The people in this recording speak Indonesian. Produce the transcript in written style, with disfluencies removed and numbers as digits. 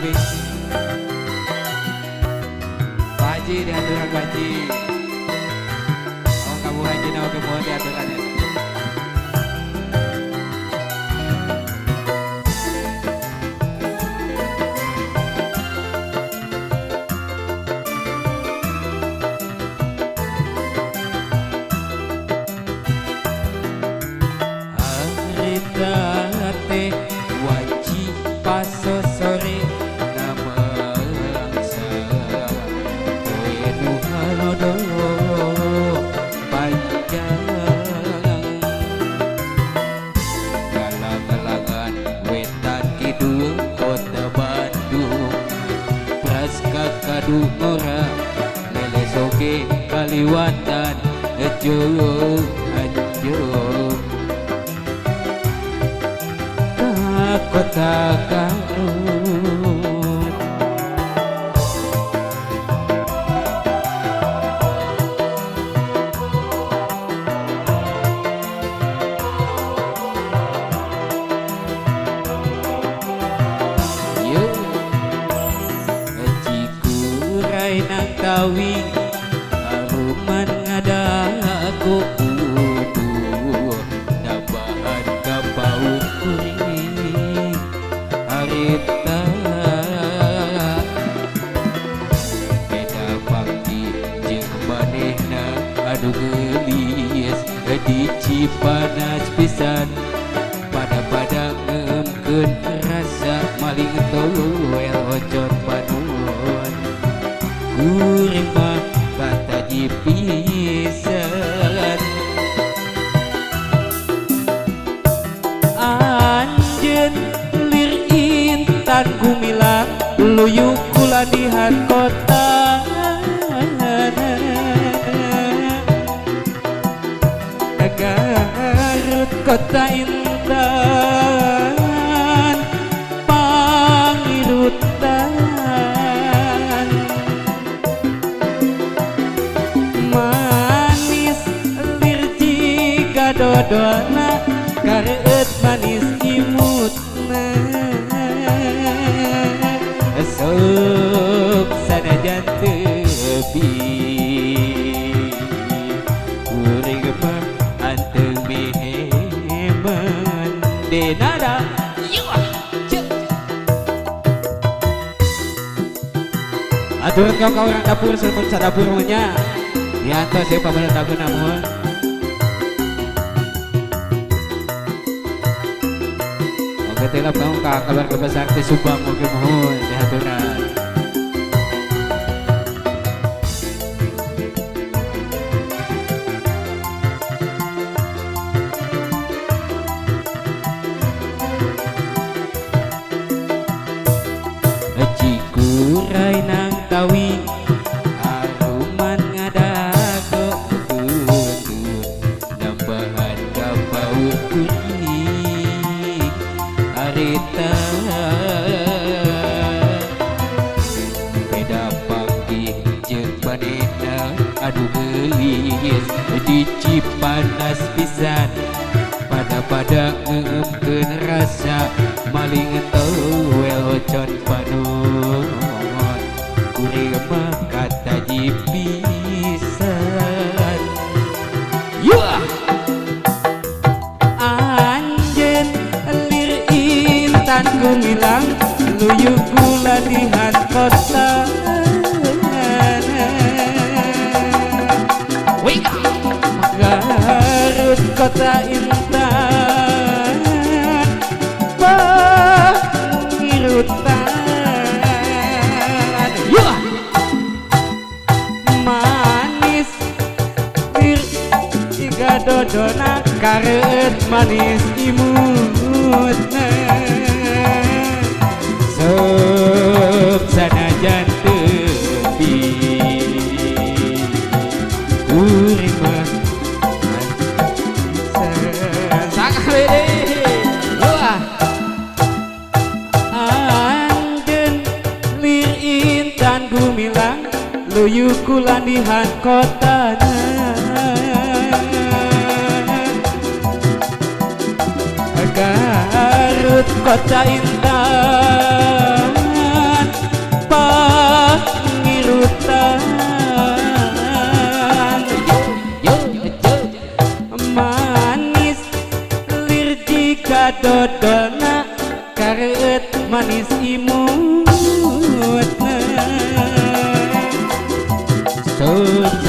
samping. Pak Haji diaturan Pak Haji. Oh kamu Haji nah oke mohon diaturan ya. Aritate wajib paso sore nama angsa koe halodo panjang galang-galangan wetan kidul kota Bandung praska kadu ora lele soge Kaliwatan ejo anjung kota Garut yo Cikuray nang tawing aruman ngadaku kudu dabahan kapaut kuring harita beda pangdi jeung manehna adu gelis di Cipanas pisan pada ngeumkeun rasa maling towel ocon panuon kuring mah bataji pisan anjeun lir intan gumilang luyuk kuladihan kota Garut kota intan pangirutan manis lir jiga dodona kareut manis imutna sok sanajan tepi kuring mah anteng meheman denada aturan kau orang dapur serpun sadapur nya dianto siapa bener dapur namun oke tilap kamu kabar kebesar di Subang oke mohon diaturan Cikuray nang tawing aruman ngadago kudu nambahan kapaut kuring harita beda panggi jeung manehna adu gelis di Cipanas pisan pada ngeumkeun rasa maling towel ocon panuon kuring mah kataji pisan yuah anjeun lir intan gumilang luyuk kuladihan kota Garut kota intan pangirutan yuh manis lir tiga dodona kareut manis imutna sok sanajan tepi kuring mah sakali wah anjeun lir intan gumilang luyuk kulandihan kotana Garut kota intan dodolna kareut manis imutna. Sun